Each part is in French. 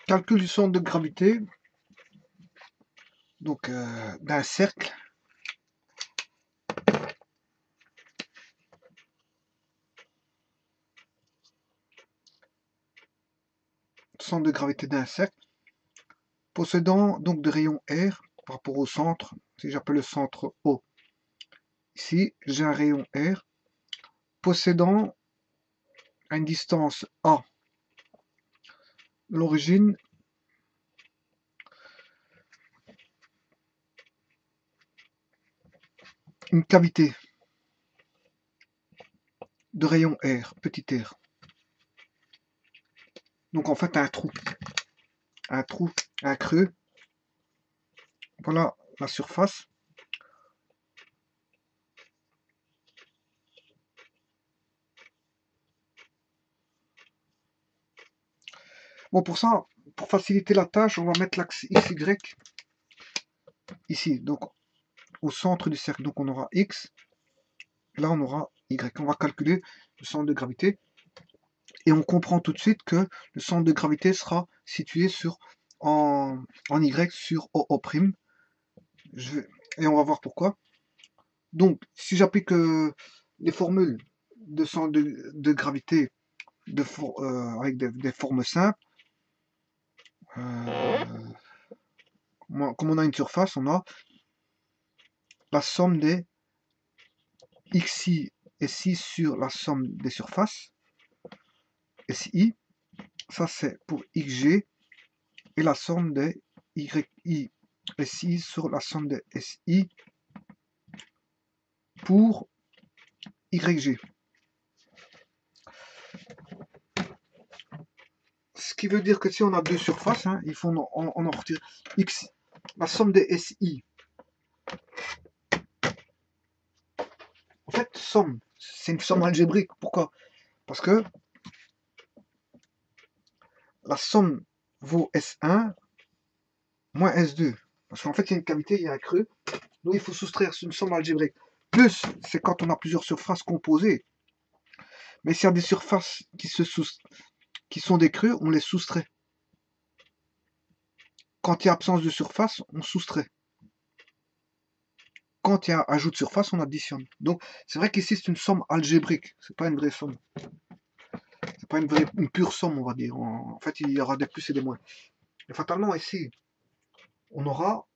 Calcul du centre de gravité donc d'un cercle. Centre de gravité d'un cercle possédant donc de rayons R par rapport au centre, si j'appelle le centre O. Ici, j'ai un rayon R possédant à une distance A l'origine une cavité de rayon R, petit r. Donc en fait un trou, un creux. Voilà la surface. Bon, pour ça, pour faciliter la tâche, on va mettre l'axe XY ici, donc au centre du cercle. Donc on aura X, et là on aura Y. On va calculer le centre de gravité. Et on comprend tout de suite que le centre de gravité sera situé en Y sur OO'. Et on va voir pourquoi. Donc, si j'applique les formules de centre de gravité avec des formes simples, comme on a une surface, on a la somme des xi et si sur la somme des surfaces, SI, ça c'est pour xg, et la somme des yi et si sur la somme des si pour YG. Ce qui veut dire que si on a deux surfaces, hein, il faut on en retire X, la somme des SI. En fait, somme, c'est une somme algébrique. Pourquoi? Parce que la somme vaut S1 moins S2. Parce qu'en fait, il y a une cavité, il y a un creux. Donc il faut soustraire une somme algébrique. Plus, c'est quand on a plusieurs surfaces composées. Mais s'il y a des surfaces qui sont des creux, on les soustrait. Quand il y a absence de surface, on soustrait. Quand il y a ajout de surface, on additionne. Donc c'est vrai qu'ici c'est une somme algébrique, c'est pas une vraie somme. C'est pas une pure somme, on va dire. En fait, il y aura des plus et des moins. Et fatalement ici, on aura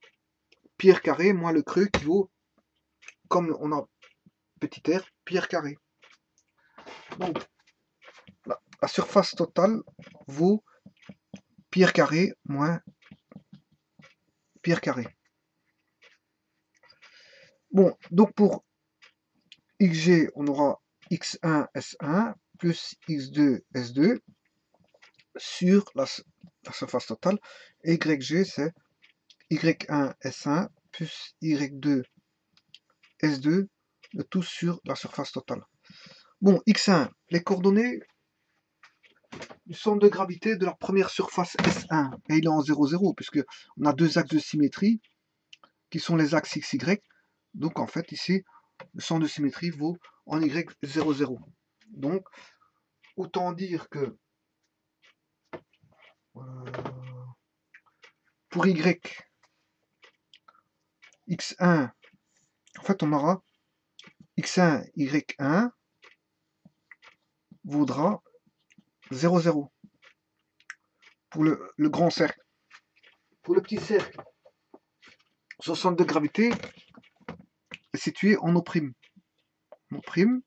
pierre carré moins le creux qui vaut, comme on a petit r, pierre carré. Donc la surface totale vaut pierre carré moins pierre carré. Bon, donc pour xg, on aura x1 s1 plus x2 s2 sur la surface totale. Et YG, c'est Y1 S1 plus Y2 S2, le tout sur la surface totale. Bon, X1, les coordonnées du centre de gravité de la première surface S1. Et il est en 0, 0, puisque on a deux axes de symétrie qui sont les axes XY. Donc en fait, ici, le centre de symétrie vaut en Y 0, 0. Donc, autant dire que pour Y, X1, en fait, on aura X1, Y1 vaudra 0, 0 pour le grand cercle. Pour le petit cercle, son centre de gravité est situé en O'. O'.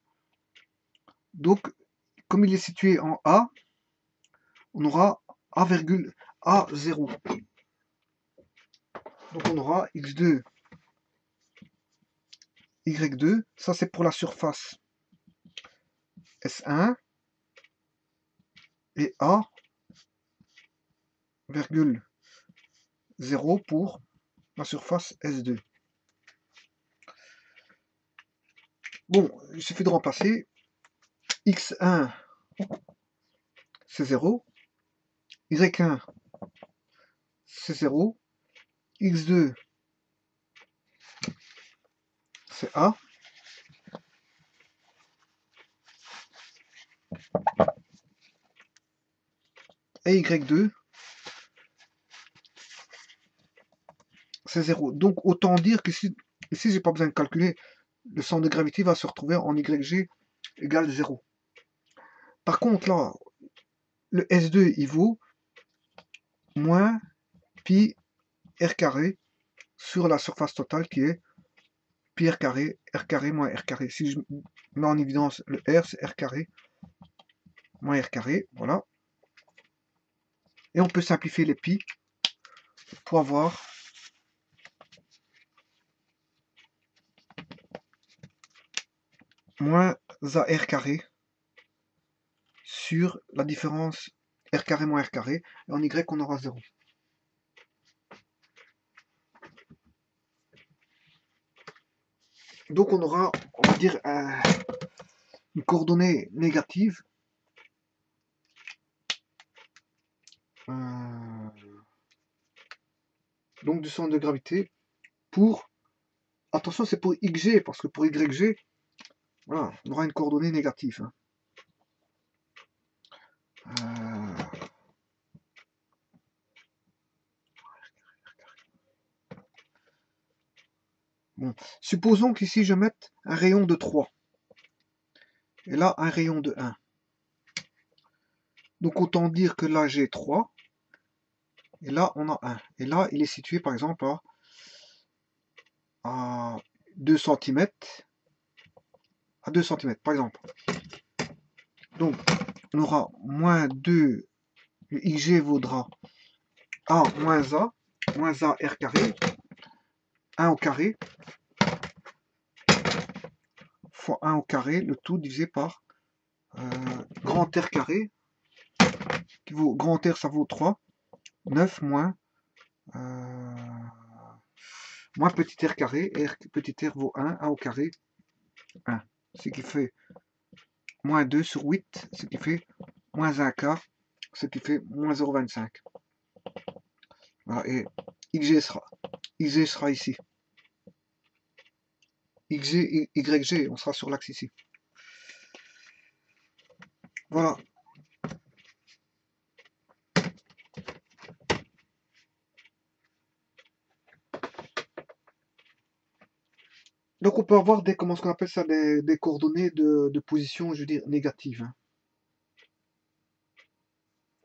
Donc, comme il est situé en A, on aura A, A0. Donc on aura X2, Y2. Ça, c'est pour la surface S1. Et A, 0 pour la surface S2. Bon, il suffit de remplacer. X1, c'est 0. Y1, c'est 0. X2, c'est A. Et Y2, c'est 0. Donc autant dire que ici j'ai pas besoin de calculer, le centre de gravité va se retrouver en YG égale 0. Par contre là, le S2 il vaut moins pi r carré sur la surface totale qui est pi r carré moins r carré. Si je mets en évidence le R, c'est r carré moins r carré, voilà. Et on peut simplifier les pi pour avoir moins AR carré sur la différence R carré moins R carré, et en Y on aura 0. Donc on aura, on va dire, une coordonnée négative donc du centre de gravité pour, attention c'est pour XG, parce que pour YG, voilà, on aura une coordonnée négative. Bon. Supposons qu'ici je mette un rayon de 3, et là un rayon de 1. Donc autant dire que là j'ai 3, et là on a 1. Et là il est situé par exemple à 2 cm, à 2 cm par exemple. Donc on aura moins 2, le IG vaudra A moins A R carré, 1 au carré, fois 1 au carré, le tout divisé par grand R carré, qui vaut, grand R ça vaut 3, 9 moins petit r carré, petit r vaut 1 au carré, 1, ce qui fait moins 2 sur 8, ce qui fait moins 1 quart, ce qui fait moins 0,25. Voilà, et XG sera ici. XG, YG, on sera sur l'axe ici. Voilà. Donc on peut avoir des, comment on appelle ça, des coordonnées de position, je veux dire, négatives.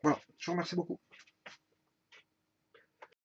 Voilà, je vous remercie beaucoup.